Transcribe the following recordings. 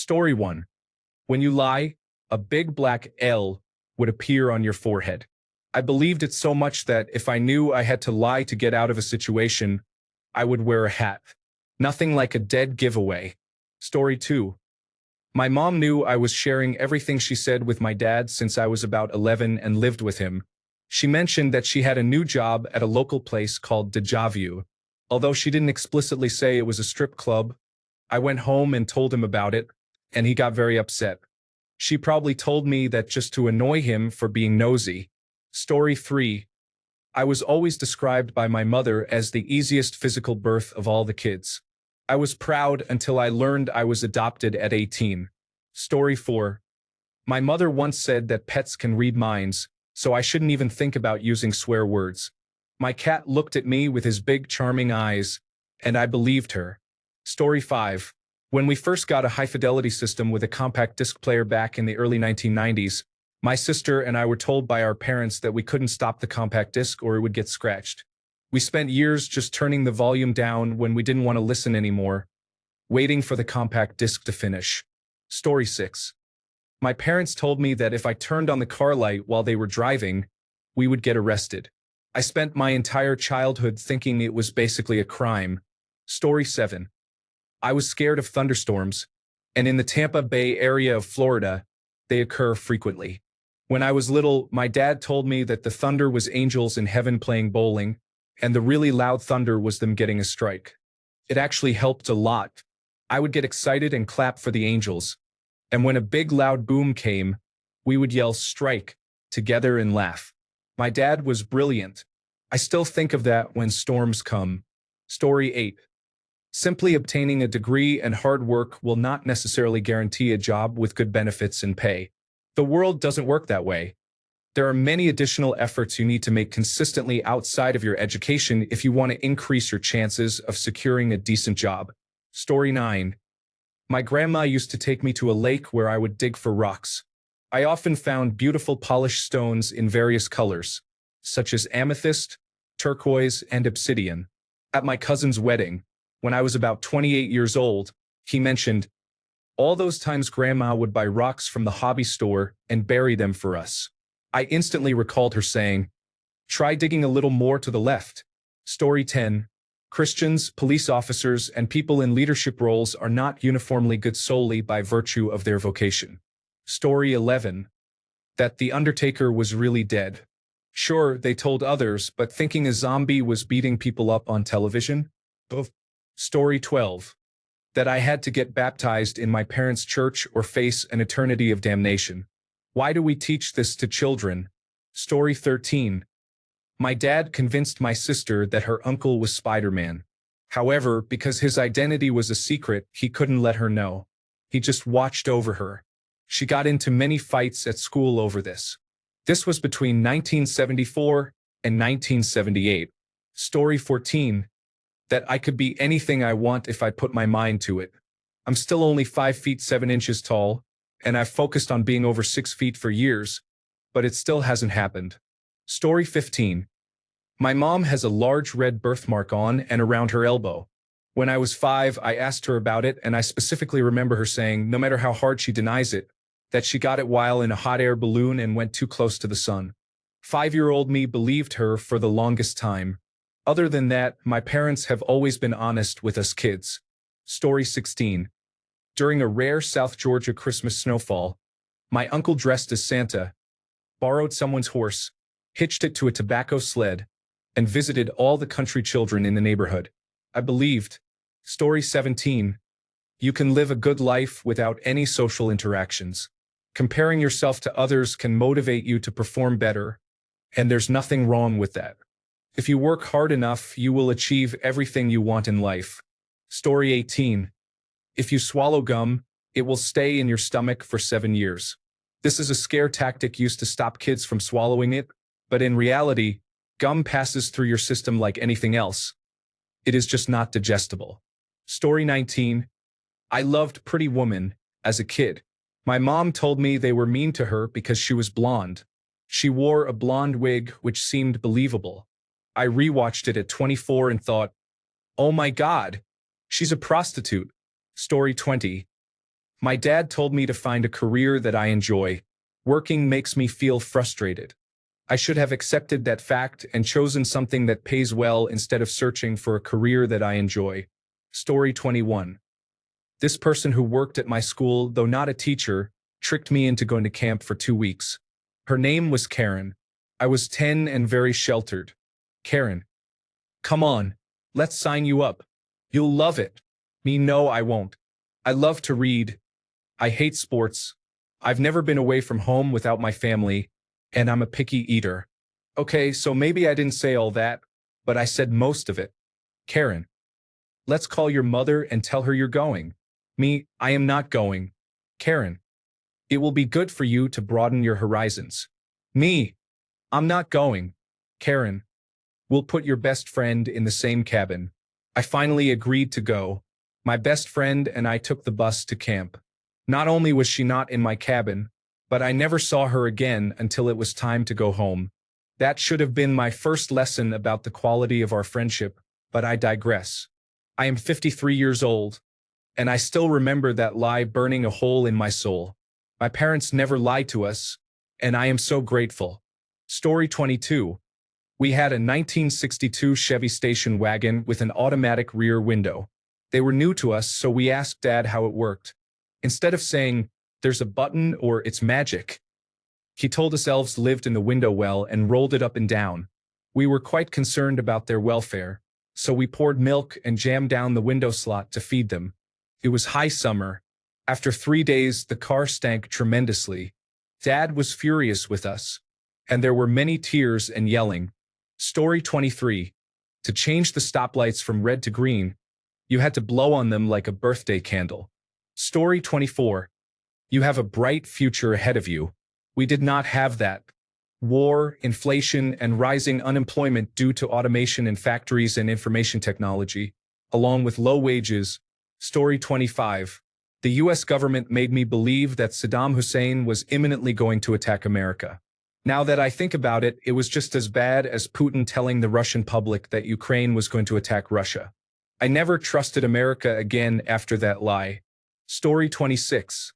Story 1. When you lie, a big black L would appear on your forehead. I believed it so much that if I knew I had to lie to get out of a situation, I would wear a hat. Nothing like a dead giveaway. Story 2. My mom knew I was sharing everything she said with my dad since I was about 11 and lived with him. She mentioned that she had a new job at a local place called Deja Vu. Although she didn't explicitly say it was a strip club, I went home and told him about it, and he got very upset. She probably told me that just to annoy him for being nosy. Story 3. I was always described by my mother as the easiest physical birth of all the kids. I was proud until I learned I was adopted at 18. Story 4. My mother once said that pets can read minds, so I shouldn't even think about using swear words. My cat looked at me with his big charming eyes, and I believed her. Story 5. When we first got a high-fidelity system with a compact disc player back in the early 1990s, my sister and I were told by our parents that we couldn't stop the compact disc or it would get scratched. We spent years just turning the volume down when we didn't want to listen anymore, waiting for the compact disc to finish. Story 6. My parents told me that if I turned on the car light while they were driving, we would get arrested. I spent my entire childhood thinking it was basically a crime. Story 7. I was scared of thunderstorms, and in the Tampa Bay area of Florida, they occur frequently. When I was little, my dad told me that the thunder was angels in heaven playing bowling, and the really loud thunder was them getting a strike. It actually helped a lot. I would get excited and clap for the angels, and when a big loud boom came, we would yell strike together and laugh. My dad was brilliant. I still think of that when storms come. Story 8. Simply obtaining a degree and hard work will not necessarily guarantee a job with good benefits and pay. The world doesn't work that way. There are many additional efforts you need to make consistently outside of your education if you want to increase your chances of securing a decent job. Story 9. My grandma used to take me to a lake where I would dig for rocks. I often found beautiful polished stones in various colors, such as amethyst, turquoise, and obsidian. At my cousin's wedding, when I was about 28 years old, he mentioned, all those times Grandma would buy rocks from the hobby store and bury them for us. I instantly recalled her saying, try digging a little more to the left. Story 10. Christians, police officers, and people in leadership roles are not uniformly good solely by virtue of their vocation. Story 11. That the Undertaker was really dead. Sure, they told others, but thinking a zombie was beating people up on television? Story 12. That I had to get baptized in my parents' church or face an eternity of damnation. Why do we teach this to children? Story 13. My dad convinced my sister that her uncle was Spider-Man. However, because his identity was a secret, he couldn't let her know. He just watched over her. She got into many fights at school over this. This was between 1974 and 1978. Story 14. That I could be anything I want if I put my mind to it. I'm still only 5 feet 7 inches tall, and I've focused on being over 6 feet for years, but it still hasn't happened. Story 15. My mom has a large red birthmark on and around her elbow. When I was 5, I asked her about it, and I specifically remember her saying, no matter how hard she denies it, that she got it while in a hot air balloon and went too close to the sun. 5-year-old me believed her for the longest time. Other than that, my parents have always been honest with us kids. Story 16. During a rare South Georgia Christmas snowfall, my uncle dressed as Santa, borrowed someone's horse, hitched it to a tobacco sled, and visited all the country children in the neighborhood. I believed. Story 17. You can live a good life without any social interactions. Comparing yourself to others can motivate you to perform better, and there's nothing wrong with that. If you work hard enough, you will achieve everything you want in life. Story 18. If you swallow gum, it will stay in your stomach for 7 years. This is a scare tactic used to stop kids from swallowing it, but in reality, gum passes through your system like anything else. It is just not digestible. Story 19. I loved Pretty Woman as a kid. My mom told me they were mean to her because she was blonde. She wore a blonde wig which seemed believable. I rewatched it at 24 and thought, oh my God, she's a prostitute. Story 20. My dad told me to find a career that I enjoy. Working makes me feel frustrated. I should have accepted that fact and chosen something that pays well instead of searching for a career that I enjoy. Story 21. This person who worked at my school, though not a teacher, tricked me into going to camp for 2 weeks. Her name was Karen. I was 10 and very sheltered. Karen. Come on, let's sign you up. You'll love it. Me, no, I won't. I love to read. I hate sports. I've never been away from home without my family, and I'm a picky eater. Okay, so maybe I didn't say all that, but I said most of it. Karen. Let's call your mother and tell her you're going. Me, I am not going. Karen. It will be good for you to broaden your horizons. Me. I'm not going. Karen. We'll put your best friend in the same cabin. I finally agreed to go. My best friend and I took the bus to camp. Not only was she not in my cabin, but I never saw her again until it was time to go home. That should have been my first lesson about the quality of our friendship, but I digress. I am 53 years old, and I still remember that lie burning a hole in my soul. My parents never lied to us, and I am so grateful. Story 22. We had a 1962 Chevy station wagon with an automatic rear window. They were new to us, so we asked Dad how it worked. Instead of saying, "There's a button" or "It's magic," he told us elves lived in the window well and rolled it up and down. We were quite concerned about their welfare, so we poured milk and jam down the window slot to feed them. It was high summer. After 3 days, the car stank tremendously. Dad was furious with us, and there were many tears and yelling. Story 23. To change the stoplights from red to green, you had to blow on them like a birthday candle. Story 24. You have a bright future ahead of you. We did not have that. War, inflation, and rising unemployment due to automation in factories and information technology, along with low wages. Story 25. The US government made me believe that Saddam Hussein was imminently going to attack America. Now that I think about it, it was just as bad as Putin telling the Russian public that Ukraine was going to attack Russia. I never trusted America again after that lie. Story 26.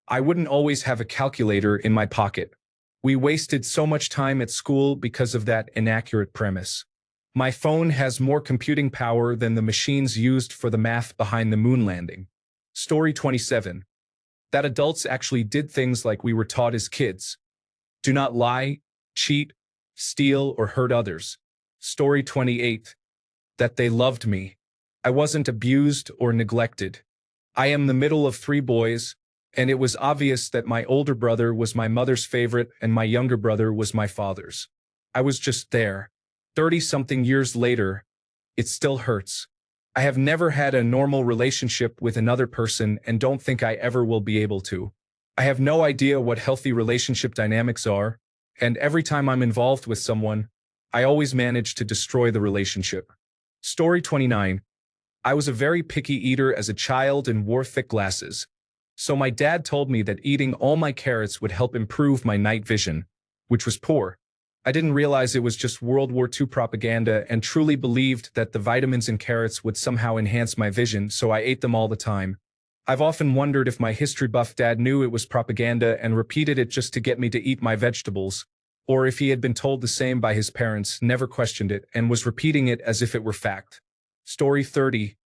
I wouldn't always have a calculator in my pocket. We wasted so much time at school because of that inaccurate premise. My phone has more computing power than the machines used for the math behind the moon landing. Story 27. That adults actually did things like we were taught as kids. Do not lie, cheat, steal, or hurt others. Story 28. That they loved me. I wasn't abused or neglected. I am the middle of 3 boys, and it was obvious that my older brother was my mother's favorite and my younger brother was my father's. I was just there. 30-something years later, it still hurts. I have never had a normal relationship with another person and don't think I ever will be able to. I have no idea what healthy relationship dynamics are, and every time I'm involved with someone, I always manage to destroy the relationship. Story 29. I was a very picky eater as a child and wore thick glasses. So my dad told me that eating all my carrots would help improve my night vision, which was poor. I didn't realize it was just World War II propaganda and truly believed that the vitamins in carrots would somehow enhance my vision, so I ate them all the time. I've often wondered if my history buff dad knew it was propaganda and repeated it just to get me to eat my vegetables, or if he had been told the same by his parents, never questioned it, and was repeating it as if it were fact. Story 30.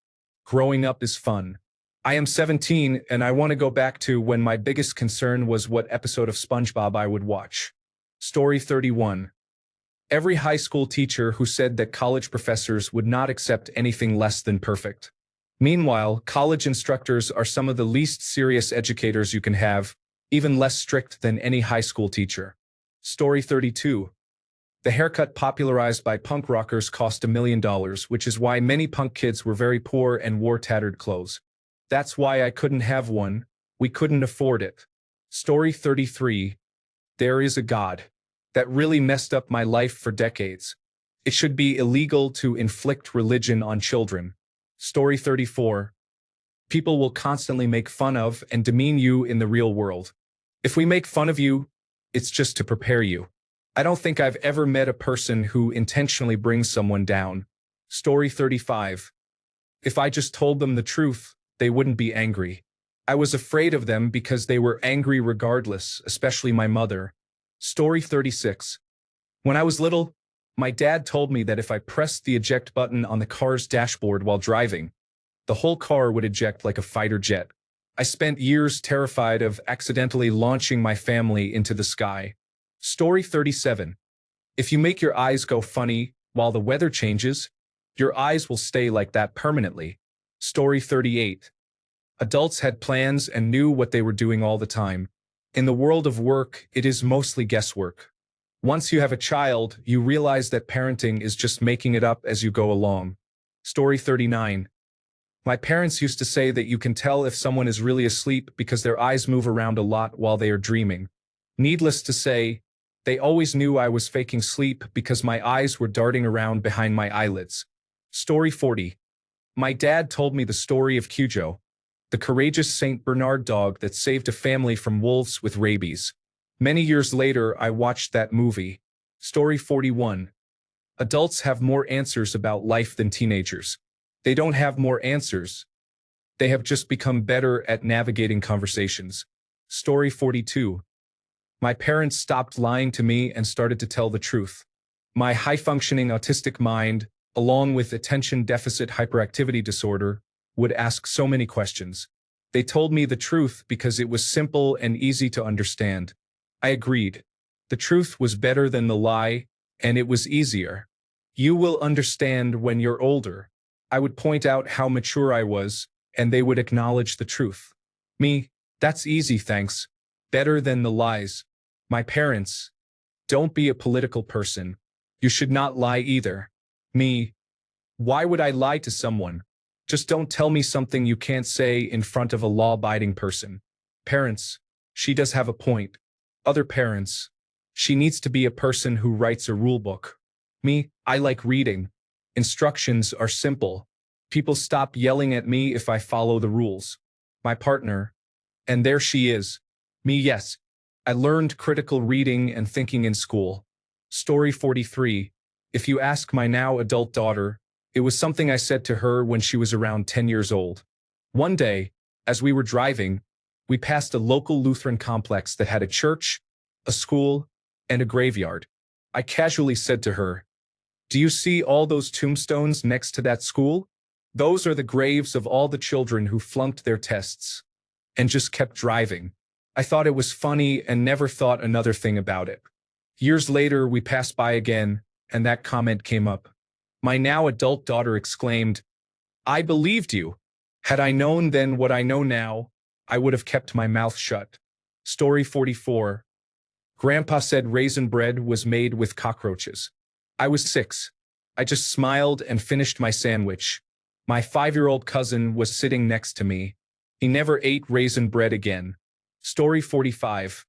Growing up is fun. I am 17 and I want to go back to when my biggest concern was what episode of SpongeBob I would watch. Story 31. Every high school teacher who said that college professors would not accept anything less than perfect. Meanwhile, college instructors are some of the least serious educators you can have, even less strict than any high school teacher. Story 32. The haircut popularized by punk rockers cost $1 million, which is why many punk kids were very poor and wore tattered clothes. That's why I couldn't have one. We couldn't afford it. Story 33. There is a God. That really messed up my life for decades. It should be illegal to inflict religion on children. Story 34. People will constantly make fun of and demean you in the real world. If we make fun of you, it's just to prepare you. I don't think I've ever met a person who intentionally brings someone down. Story 35. If I just told them the truth, they wouldn't be angry. I was afraid of them because they were angry regardless, especially my mother. Story 36. When I was little, my dad told me that if I pressed the eject button on the car's dashboard while driving, the whole car would eject like a fighter jet. I spent years terrified of accidentally launching my family into the sky. Story 37. If you make your eyes go funny while the weather changes, your eyes will stay like that permanently. Story 38. Adults had plans and knew what they were doing all the time. In the world of work, it is mostly guesswork. Once you have a child, you realize that parenting is just making it up as you go along. Story 39. My parents used to say that you can tell if someone is really asleep because their eyes move around a lot while they are dreaming. Needless to say, they always knew I was faking sleep because my eyes were darting around behind my eyelids. Story 40. My dad told me the story of Cujo, the courageous Saint Bernard dog that saved a family from wolves with rabies. Many years later, I watched that movie. Story 41. Adults have more answers about life than teenagers. They don't have more answers. They have just become better at navigating conversations. Story 42. My parents stopped lying to me and started to tell the truth. My high-functioning autistic mind, along with attention deficit hyperactivity disorder, would ask so many questions. They told me the truth because it was simple and easy to understand. I agreed. The truth was better than the lie, and it was easier. You will understand when you're older. I would point out how mature I was, and they would acknowledge the truth. Me, that's easy, thanks. Better than the lies. My parents, don't be a political person. You should not lie either. Me, why would I lie to someone? Just don't tell me something you can't say in front of a law-abiding person. Parents, she does have a point. Other parents, she needs to be a person who writes a rule book. Me, I like reading. Instructions are simple. People stop yelling at me if I follow the rules. My partner, and there she is. Me, yes. I learned critical reading and thinking in school. Story 43. If you ask my now adult daughter, it was something I said to her when she was around 10 years old. One day, as we were driving, we passed a local Lutheran complex that had a church, a school, and a graveyard. I casually said to her, "Do you see all those tombstones next to that school? Those are the graves of all the children who flunked their tests," and just kept driving. I thought it was funny and never thought another thing about it. Years later, we passed by again, and that comment came up. My now adult daughter exclaimed, "I believed you. Had I known then what I know now, I would have kept my mouth shut." Story 44. Grandpa said raisin bread was made with cockroaches. I was 6. I just smiled and finished my sandwich. My 5-year-old cousin was sitting next to me. He never ate raisin bread again. Story 45.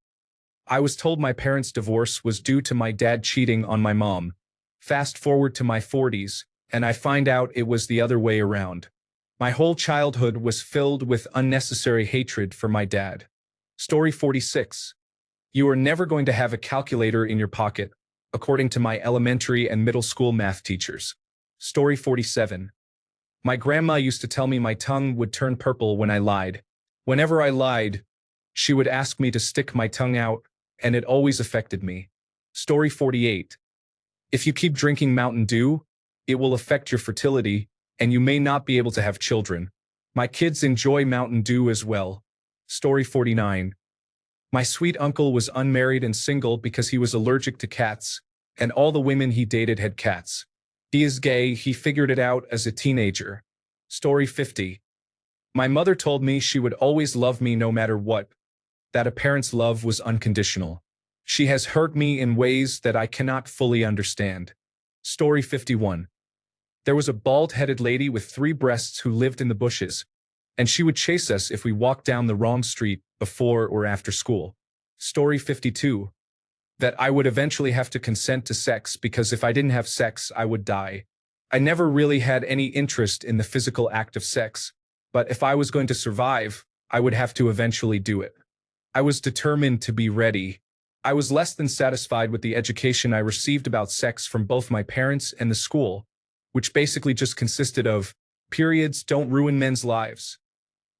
I was told my parents' divorce was due to my dad cheating on my mom. Fast forward to my 40s, and I find out it was the other way around. My whole childhood was filled with unnecessary hatred for my dad. Story 46. You are never going to have a calculator in your pocket, according to my elementary and middle school math teachers. Story 47. My grandma used to tell me my tongue would turn purple when I lied. Whenever I lied, she would ask me to stick my tongue out, and it always affected me. Story 48. If you keep drinking Mountain Dew, it will affect your fertility, and you may not be able to have children. My kids enjoy Mountain Dew as well. Story 49. My sweet uncle was unmarried and single because he was allergic to cats, and all the women he dated had cats. He is gay, he figured it out as a teenager. Story 50. My mother told me she would always love me no matter what, that a parent's love was unconditional. She has hurt me in ways that I cannot fully understand. Story 51. There was a bald-headed lady with 3 breasts who lived in the bushes, and she would chase us if we walked down the wrong street before or after school. Story 52. That I would eventually have to consent to sex because if I didn't have sex, I would die. I never really had any interest in the physical act of sex, but if I was going to survive, I would have to eventually do it. I was determined to be ready. I was less than satisfied with the education I received about sex from both my parents and the school, which basically just consisted of, periods don't ruin men's lives,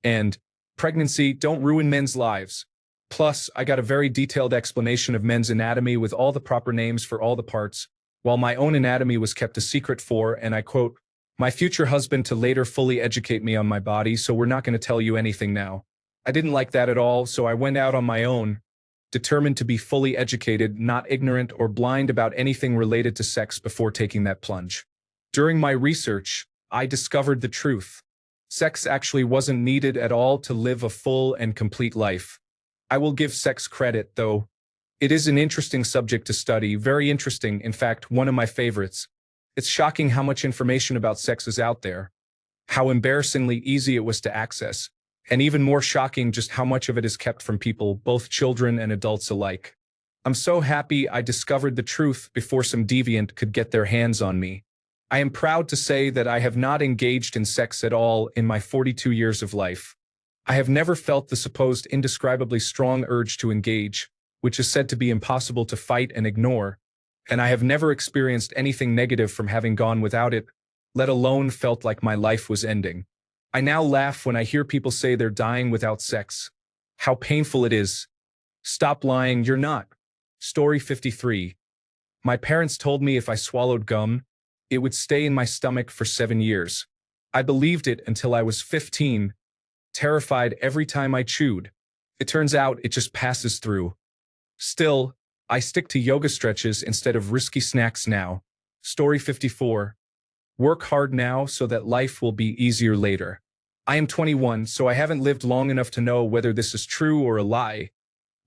and Pregnancy, don't ruin men's lives. Plus, I got a very detailed explanation of men's anatomy with all the proper names for all the parts, while my own anatomy was kept a secret for, and I quote, my future husband to later fully educate me on my body, so we're not going to tell you anything now. I didn't like that at all, so I went out on my own, determined to be fully educated, not ignorant or blind about anything related to sex before taking that plunge. During my research, I discovered the truth. Sex actually wasn't needed at all to live a full and complete life. I will give sex credit, though. It is an interesting subject to study, very interesting, in fact, one of my favorites. It's shocking how much information about sex is out there, how embarrassingly easy it was to access, and even more shocking just how much of it is kept from people, both children and adults alike. I'm so happy I discovered the truth before some deviant could get their hands on me. I am proud to say that I have not engaged in sex at all in my 42 years of life. I have never felt the supposed indescribably strong urge to engage, which is said to be impossible to fight and ignore, and I have never experienced anything negative from having gone without it, let alone felt like my life was ending. I now laugh when I hear people say they're dying without sex. How painful it is. Stop lying, you're not. Story 53. My parents told me if I swallowed gum, it would stay in my stomach for 7 years. I believed it until I was 15, terrified every time I chewed. It turns out it just passes through. Still, I stick to yoga stretches instead of risky snacks now. Story 54. Work hard now so that life will be easier later. I am 21, so I haven't lived long enough to know whether this is true or a lie.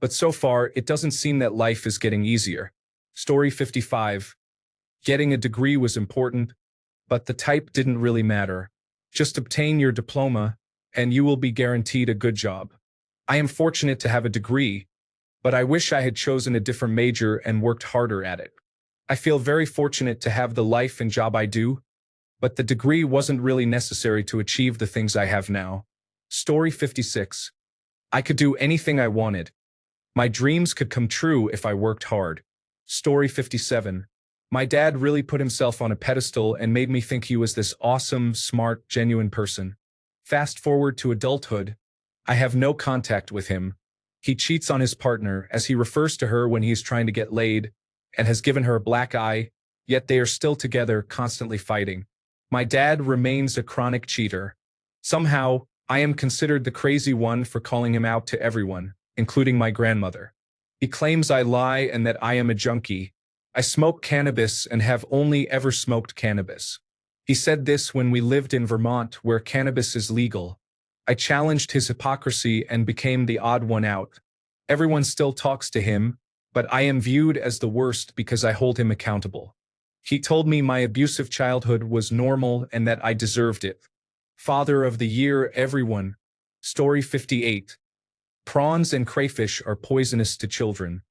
But so far, it doesn't seem that life is getting easier. Story 55. Getting a degree was important, but the type didn't really matter. Just obtain your diploma, and you will be guaranteed a good job. I am fortunate to have a degree, but I wish I had chosen a different major and worked harder at it. I feel very fortunate to have the life and job I do, but the degree wasn't really necessary to achieve the things I have now. Story 56. I could do anything I wanted. My dreams could come true if I worked hard. Story 57. My dad really put himself on a pedestal and made me think he was this awesome, smart, genuine person. Fast forward to adulthood. I have no contact with him. He cheats on his partner, as he refers to her when he is trying to get laid, and has given her a black eye, yet they are still together, constantly fighting. My dad remains a chronic cheater. Somehow, I am considered the crazy one for calling him out to everyone, including my grandmother. He claims I lie and that I am a junkie. I smoke cannabis and have only ever smoked cannabis. He said this when we lived in Vermont, where cannabis is legal. I challenged his hypocrisy and became the odd one out. Everyone still talks to him, but I am viewed as the worst because I hold him accountable. He told me my abusive childhood was normal and that I deserved it. Father of the year, everyone. Story 58. Prawns and crayfish are poisonous to children.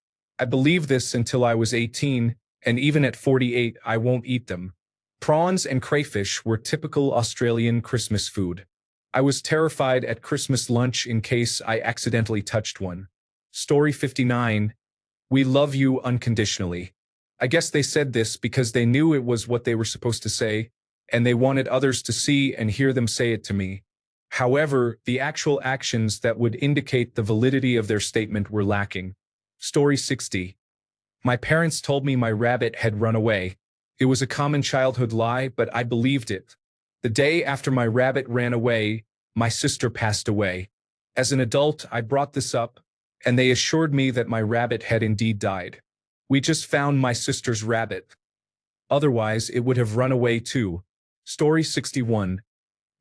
I believed this until I was 18, and even at 48, I won't eat them. Prawns and crayfish were typical Australian Christmas food. I was terrified at Christmas lunch in case I accidentally touched one. Story 59. We love you unconditionally. I guess they said this because they knew it was what they were supposed to say, and they wanted others to see and hear them say it to me. However, the actual actions that would indicate the validity of their statement were lacking. Story 60. My parents told me my rabbit had run away. It was a common childhood lie, but I believed it. The day after my rabbit ran away, my sister passed away. As an adult, I brought this up, and they assured me that my rabbit had indeed died. We just found my sister's rabbit. Otherwise, it would have run away too. Story 61.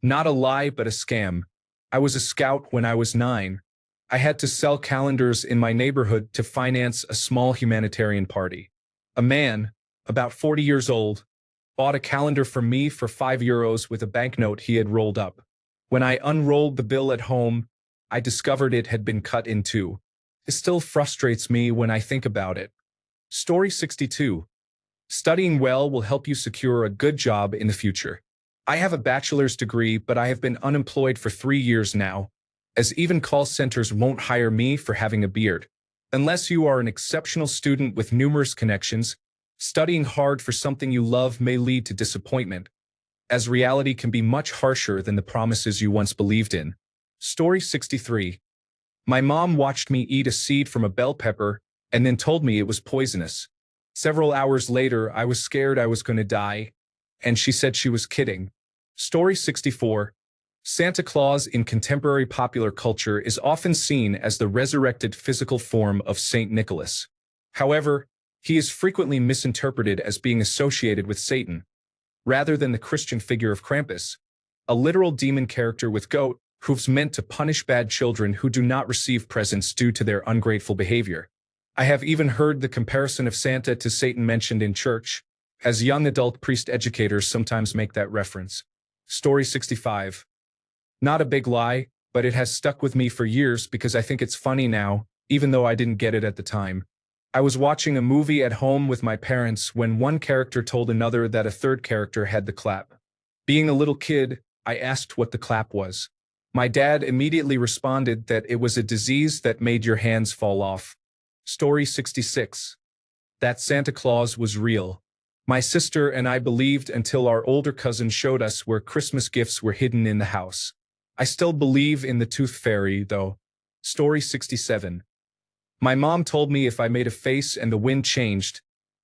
Not a lie, but a scam. I was a scout when I was 9. I had to sell calendars in my neighborhood to finance a small humanitarian party. A man, about 40 years old, bought a calendar from me for €5 with a banknote he had rolled up. When I unrolled the bill at home, I discovered it had been cut in two. It still frustrates me when I think about it. Story 62. Studying well will help you secure a good job in the future. I have a bachelor's degree, but I have been unemployed for 3 years now, as even call centers won't hire me for having a beard. Unless you are an exceptional student with numerous connections, studying hard for something you love may lead to disappointment, as reality can be much harsher than the promises you once believed in. Story 63. My mom watched me eat a seed from a bell pepper and then told me it was poisonous. Several hours later, I was scared I was going to die, and she said she was kidding. Story 64. Santa Claus in contemporary popular culture is often seen as the resurrected physical form of Saint Nicholas. However, he is frequently misinterpreted as being associated with Satan, rather than the Christian figure of Krampus, a literal demon character with goat hooves meant to punish bad children who do not receive presents due to their ungrateful behavior. I have even heard the comparison of Santa to Satan mentioned in church, as young adult priest educators sometimes make that reference. Story 65. Not a big lie, but it has stuck with me for years because I think it's funny now, even though I didn't get it at the time. I was watching a movie at home with my parents when one character told another that a third character had the clap. Being a little kid, I asked what the clap was. My dad immediately responded that it was a disease that made your hands fall off. Story 66. That Santa Claus was real. My sister and I believed until our older cousin showed us where Christmas gifts were hidden in the house. I still believe in the tooth fairy, though. Story 67. My mom told me if I made a face and the wind changed,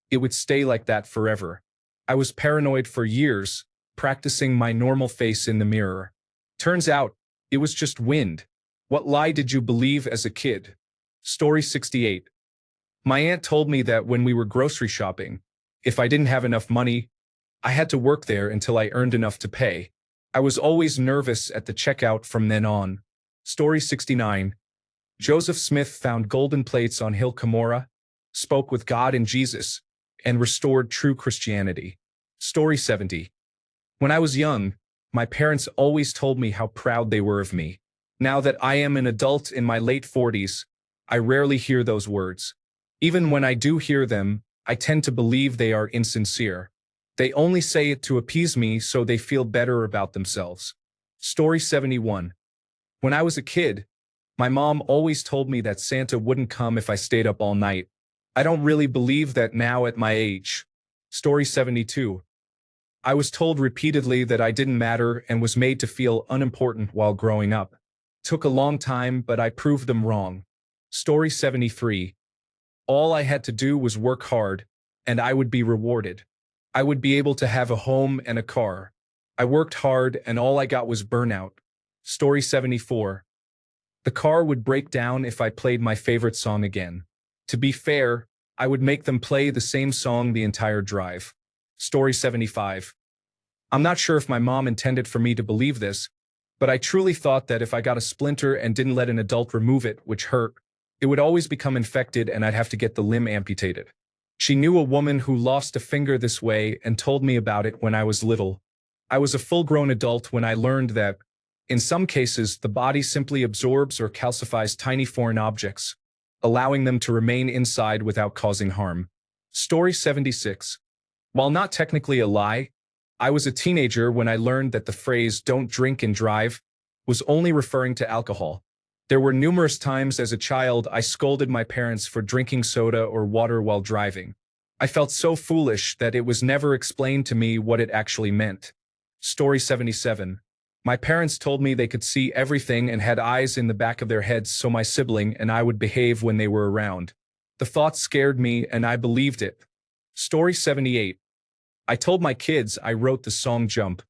it would stay like that forever. I was paranoid for years, practicing my normal face in the mirror. Turns out, it was just wind. What lie did you believe as a kid? Story 68. My aunt told me that when we were grocery shopping, if I didn't have enough money, I had to work there until I earned enough to pay. I was always nervous at the checkout from then on. Story 69. Joseph Smith found golden plates on Hill Cumorah, spoke with God and Jesus, and restored true Christianity. Story 70. When I was young, my parents always told me how proud they were of me. Now that I am an adult in my late 40s, I rarely hear those words. Even when I do hear them, I tend to believe they are insincere. They only say it to appease me so they feel better about themselves. Story 71. When I was a kid, my mom always told me that Santa wouldn't come if I stayed up all night. I don't really believe that now at my age. Story 72. I was told repeatedly that I didn't matter and was made to feel unimportant while growing up. Took a long time, but I proved them wrong. Story 73. All I had to do was work hard, and I would be rewarded. I would be able to have a home and a car. I worked hard, and all I got was burnout. Story 74. The car would break down if I played my favorite song again. To be fair, I would make them play the same song the entire drive. Story 75. I'm not sure if my mom intended for me to believe this, but I truly thought that if I got a splinter and didn't let an adult remove it, which hurt, it would always become infected and I'd have to get the limb amputated. She knew a woman who lost a finger this way and told me about it when I was little. I was a full-grown adult when I learned that, in some cases, the body simply absorbs or calcifies tiny foreign objects, allowing them to remain inside without causing harm. Story 76. While not technically a lie, I was a teenager when I learned that the phrase "don't drink and drive" was only referring to alcohol. There were numerous times as a child I scolded my parents for drinking soda or water while driving. I felt so foolish that it was never explained to me what it actually meant. Story 77. My parents told me they could see everything and had eyes in the back of their heads so my sibling and I would behave when they were around. The thought scared me and I believed it. Story 78. I told my kids I wrote the song Jump,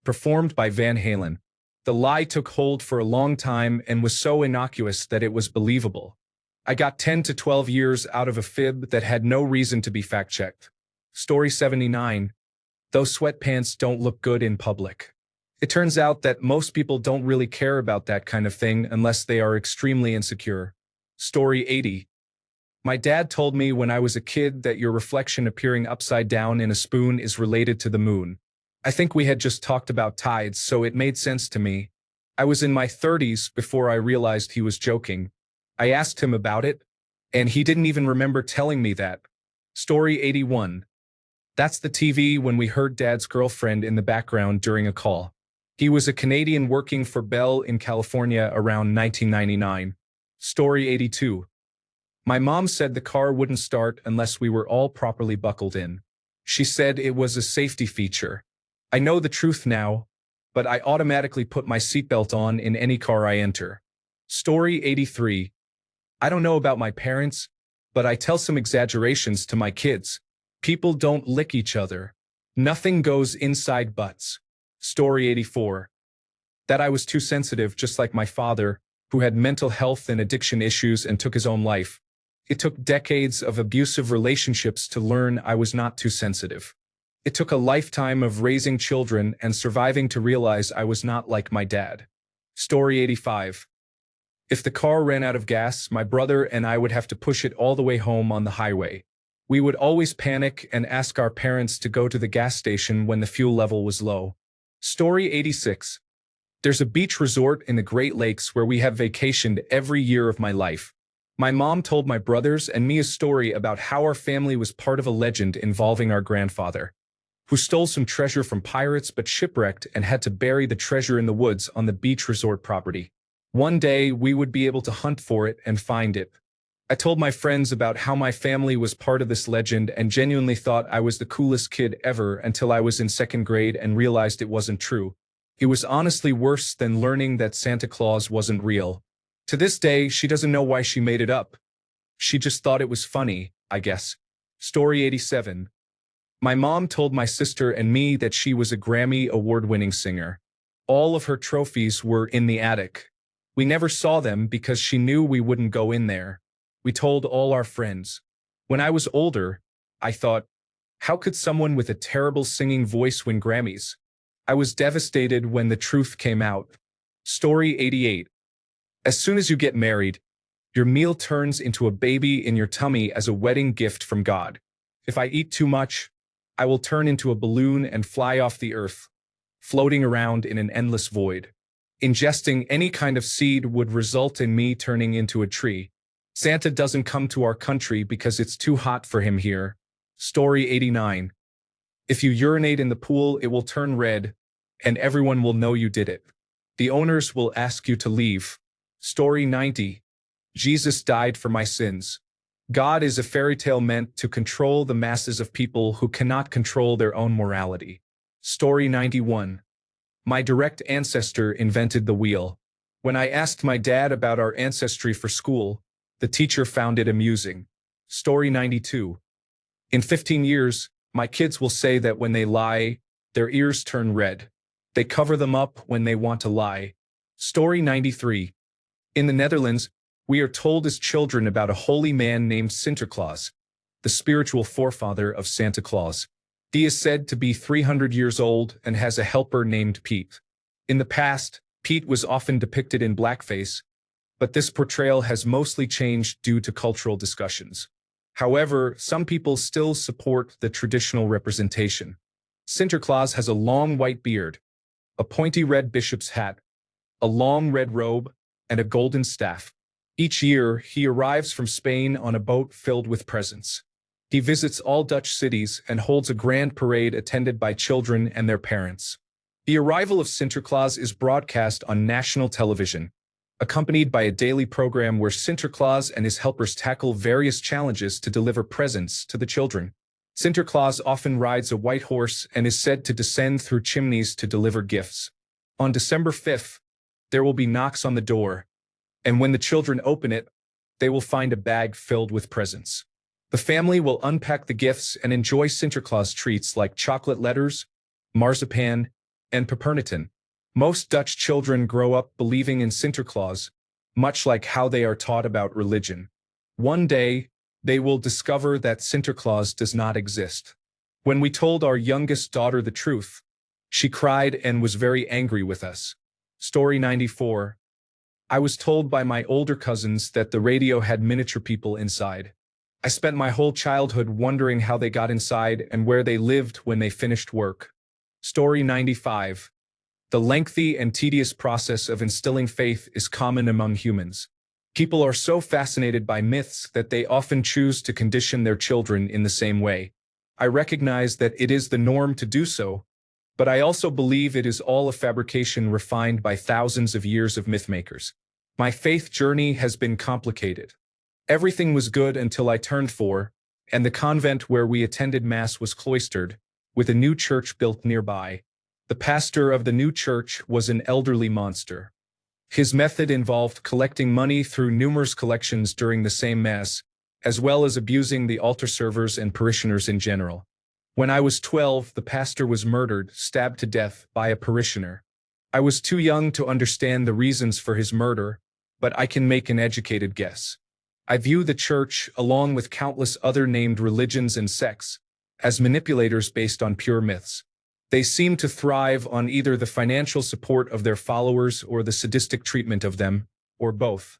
performed by Van Halen. The lie took hold for a long time and was so innocuous that it was believable. I got 10 to 12 years out of a fib that had no reason to be fact-checked. Story 79. Those sweatpants don't look good in public. It turns out that most people don't really care about that kind of thing unless they are extremely insecure. Story 80. My dad told me when I was a kid that your reflection appearing upside down in a spoon is related to the moon. I think we had just talked about tides, so it made sense to me. I was in my 30s before I realized he was joking. I asked him about it, and he didn't even remember telling me that. Story 81. That's the TV when we heard Dad's girlfriend in the background during a call. He was a Canadian working for Bell in California around 1999. Story 82. My mom said the car wouldn't start unless we were all properly buckled in. She said it was a safety feature. I know the truth now. but I automatically put my seatbelt on in any car I enter. Story 83. I don't know about my parents, but I tell some exaggerations to my kids. People don't lick each other. Nothing goes inside butts. Story 84. That I was too sensitive, just like my father, who had mental health and addiction issues and took his own life. It took decades of abusive relationships to learn I was not too sensitive. It took a lifetime of raising children and surviving to realize I was not like my dad. Story 85. If the car ran out of gas, my brother and I would have to push it all the way home on the highway. We would always panic and ask our parents to go to the gas station when the fuel level was low. Story 86. There's a beach resort in the Great Lakes where we have vacationed every year of my life. My mom told my brothers and me a story about how our family was part of a legend involving our grandfather, who stole some treasure from pirates but shipwrecked and had to bury the treasure in the woods on the beach resort property. One day, we would be able to hunt for it and find it. I told my friends about how my family was part of this legend and genuinely thought I was the coolest kid ever until I was in second grade and realized it wasn't true. It was honestly worse than learning that Santa Claus wasn't real. To this day, she doesn't know why she made it up. She just thought it was funny, I guess. Story 87. My mom told my sister and me that she was a Grammy award-winning singer. All of her trophies were in the attic. We never saw them because she knew we wouldn't go in there. We told all our friends. When I was older, I thought, how could someone with a terrible singing voice win Grammys? I was devastated when the truth came out. Story 88. As soon as you get married, your meal turns into a baby in your tummy as a wedding gift from God. If I eat too much, I will turn into a balloon and fly off the earth, floating around in an endless void. Ingesting any kind of seed would result in me turning into a tree. Santa doesn't come to our country because it's too hot for him here. Story 89. If you urinate in the pool, it will turn red, and everyone will know you did it. The owners will ask you to leave. Story 90. Jesus died for my sins. God is a fairy tale meant to control the masses of people who cannot control their own morality. Story 91. My direct ancestor invented the wheel. When I asked my dad about our ancestry for school, the teacher found it amusing. Story 92. In 15 years, my kids will say that when they lie, their ears turn red. They cover them up when they want to lie. Story 93. In the Netherlands, we are told as children about a holy man named Sinterklaas, the spiritual forefather of Santa Claus. He is said to be 300 years old and has a helper named Pete. In the past, Pete was often depicted in blackface, but this portrayal has mostly changed due to cultural discussions. However, some people still support the traditional representation. Sinterklaas has a long white beard, a pointy red bishop's hat, a long red robe, and a golden staff. Each year, he arrives from Spain on a boat filled with presents. He visits all Dutch cities and holds a grand parade attended by children and their parents. The arrival of Sinterklaas is broadcast on national television, accompanied by a daily program where Sinterklaas and his helpers tackle various challenges to deliver presents to the children. Sinterklaas often rides a white horse and is said to descend through chimneys to deliver gifts. On December 5th, there will be knocks on the door, and when the children open it, they will find a bag filled with presents. The family will unpack the gifts and enjoy Sinterklaas treats like chocolate letters, marzipan, and peppermint. Most Dutch children grow up believing in Sinterklaas, much like how they are taught about religion. One day, they will discover that Sinterklaas does not exist. When we told our youngest daughter the truth, she cried and was very angry with us. Story 94. I was told by my older cousins that the radio had miniature people inside. I spent my whole childhood wondering how they got inside and where they lived when they finished work. Story 95. The lengthy and tedious process of instilling faith is common among humans. People are so fascinated by myths that they often choose to condition their children in the same way. I recognize that it is the norm to do so, but I also believe it is all a fabrication refined by thousands of years of mythmakers. My faith journey has been complicated. Everything was good until I turned 4, and the convent where we attended Mass was cloistered, with a new church built nearby. The pastor of the new church was an elderly monster. His method involved collecting money through numerous collections during the same mass, as well as abusing the altar servers and parishioners in general. When I was 12, the pastor was murdered, stabbed to death by a parishioner. I was too young to understand the reasons for his murder, but I can make an educated guess. I view the church, along with countless other named religions and sects, as manipulators based on pure myths. They seem to thrive on either the financial support of their followers or the sadistic treatment of them, or both.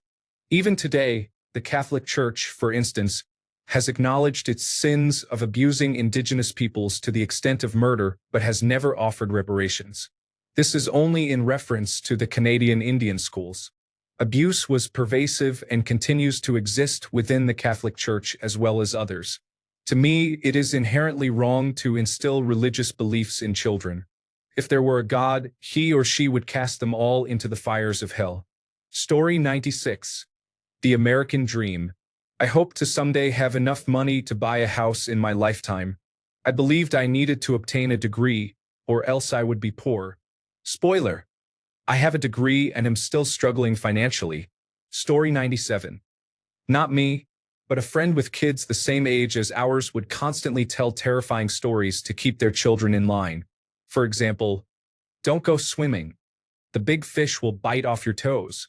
Even today, the Catholic Church, for instance, has acknowledged its sins of abusing indigenous peoples to the extent of murder, but has never offered reparations. This is only in reference to the Canadian Indian schools. Abuse was pervasive and continues to exist within the Catholic Church as well as others. To me, it is inherently wrong to instill religious beliefs in children. If there were a God, he or she would cast them all into the fires of hell. Story 96. The American Dream. I hope to someday have enough money to buy a house in my lifetime. I believed I needed to obtain a degree, or else I would be poor. Spoiler: I have a degree and am still struggling financially. Story 97. Not me, but a friend with kids the same age as ours would constantly tell terrifying stories to keep their children in line. For example, "Don't go swimming. The big fish will bite off your toes."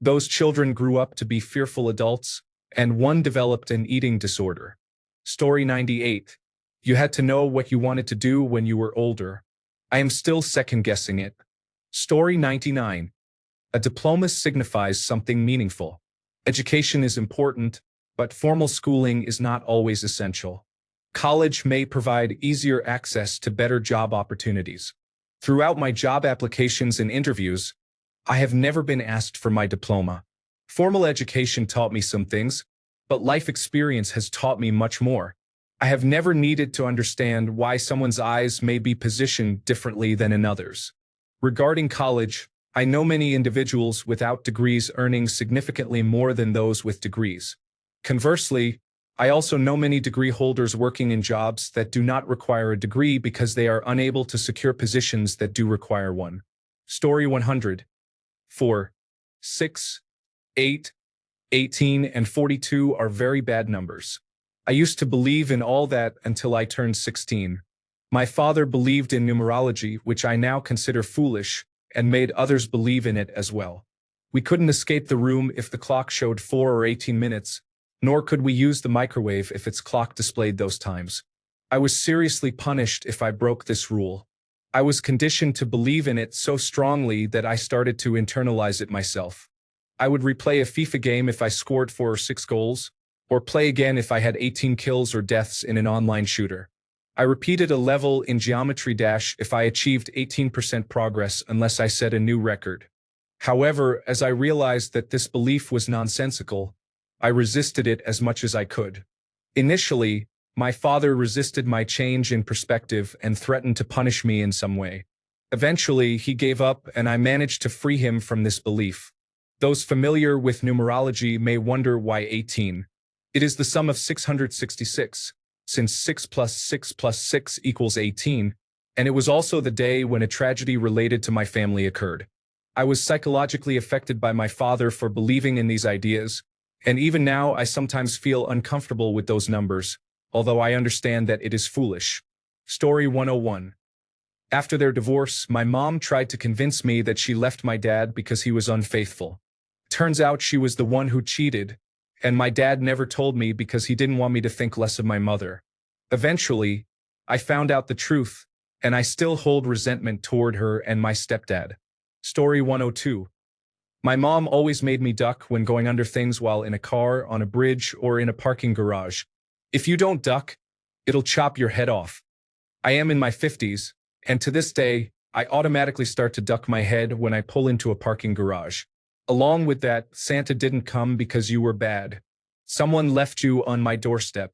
Those children grew up to be fearful adults, and one developed an eating disorder. Story 98. You had to know what you wanted to do when you were older. I am still second-guessing it. Story 99. A diploma signifies something meaningful. Education is important, but formal schooling is not always essential. College may provide easier access to better job opportunities. Throughout my job applications and interviews, I have never been asked for my diploma. Formal education taught me some things, but life experience has taught me much more. I have never needed to understand why someone's eyes may be positioned differently than another's. Regarding college, I know many individuals without degrees earning significantly more than those with degrees. Conversely, I also know many degree holders working in jobs that do not require a degree because they are unable to secure positions that do require one. Story 100. 4, 6, 8, 18, and 42 are very bad numbers. I used to believe in all that until I turned 16. My father believed in numerology, which I now consider foolish, and made others believe in it as well. We couldn't escape the room if the clock showed 4 or 18 minutes, nor could we use the microwave if its clock displayed those times. I was seriously punished if I broke this rule. I was conditioned to believe in it so strongly that I started to internalize it myself. I would replay a FIFA game if I scored 4 or 6 goals, or play again if I had 18 kills or deaths in an online shooter. I repeated a level in Geometry Dash if I achieved 18% progress unless I set a new record. However, as I realized that this belief was nonsensical, I resisted it as much as I could. Initially, my father resisted my change in perspective and threatened to punish me in some way. Eventually, he gave up and I managed to free him from this belief. Those familiar with numerology may wonder why 18. It is the sum of 666, since 6 plus 6 plus 6 equals 18, and it was also the day when a tragedy related to my family occurred. I was psychologically affected by my father for believing in these ideas, and even now I sometimes feel uncomfortable with those numbers, although I understand that it is foolish. Story 101. After their divorce, my mom tried to convince me that she left my dad because he was unfaithful. Turns out she was the one who cheated, and my dad never told me because he didn't want me to think less of my mother. Eventually, I found out the truth, and I still hold resentment toward her and my stepdad. Story 102. My mom always made me duck when going under things while in a car, on a bridge, or in a parking garage. If you don't duck, it'll chop your head off. I am in my 50s, and to this day, I automatically start to duck my head when I pull into a parking garage. Along with that, Santa didn't come because you were bad. Someone left you on my doorstep.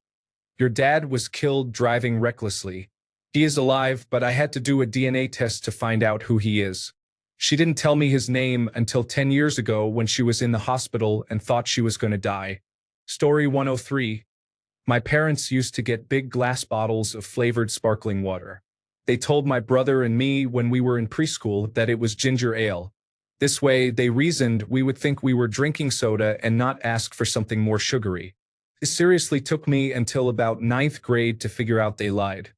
Your dad was killed driving recklessly. He is alive, but I had to do a DNA test to find out who he is. She didn't tell me his name until 10 years ago when she was in the hospital and thought she was going to die. Story 103. My parents used to get big glass bottles of flavored sparkling water. They told my brother and me when we were in preschool that it was ginger ale. This way, they reasoned we would think we were drinking soda and not ask for something more sugary. It seriously took me until about ninth grade to figure out they lied.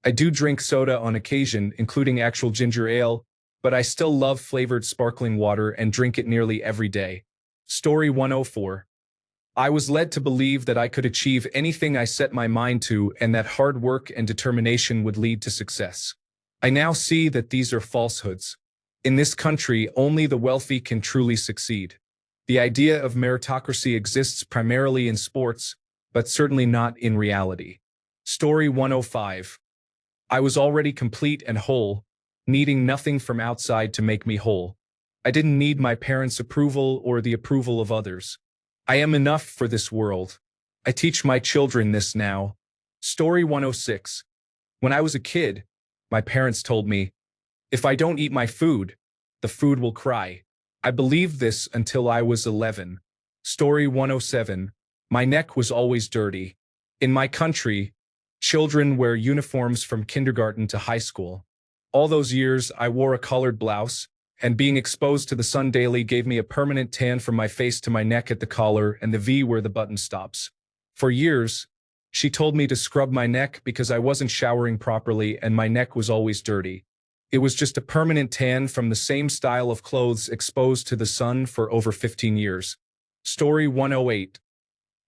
I do drink soda on occasion, including actual ginger ale, but I still love flavored sparkling water and drink it nearly every day. Story 104. I was led to believe that I could achieve anything I set my mind to and that hard work and determination would lead to success. I now see that these are falsehoods. In this country, only the wealthy can truly succeed. The idea of meritocracy exists primarily in sports, but certainly not in reality. Story 105. I was already complete and whole, needing nothing from outside to make me whole. I didn't need my parents' approval or the approval of others. I am enough for this world. I teach my children this now. Story 106. When I was a kid, my parents told me, if I don't eat my food, the food will cry. I believed this until I was 11. Story 107. My neck was always dirty. In my country, children wear uniforms from kindergarten to high school. All those years, I wore a colored blouse, and being exposed to the sun daily gave me a permanent tan from my face to my neck at the collar and the V where the button stops. For years, she told me to scrub my neck because I wasn't showering properly and my neck was always dirty. It was just a permanent tan from the same style of clothes exposed to the sun for over 15 years. Story 108.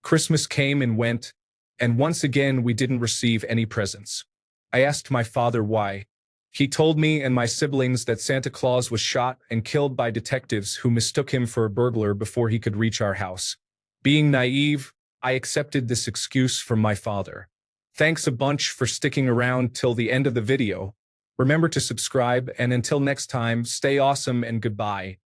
Christmas came and went, and once again we didn't receive any presents. I asked my father why. He told me and my siblings that Santa Claus was shot and killed by detectives who mistook him for a burglar before he could reach our house. Being naive, I accepted this excuse from my father. Thanks a bunch for sticking around till the end of the video. Remember to subscribe, and until next time, stay awesome and goodbye.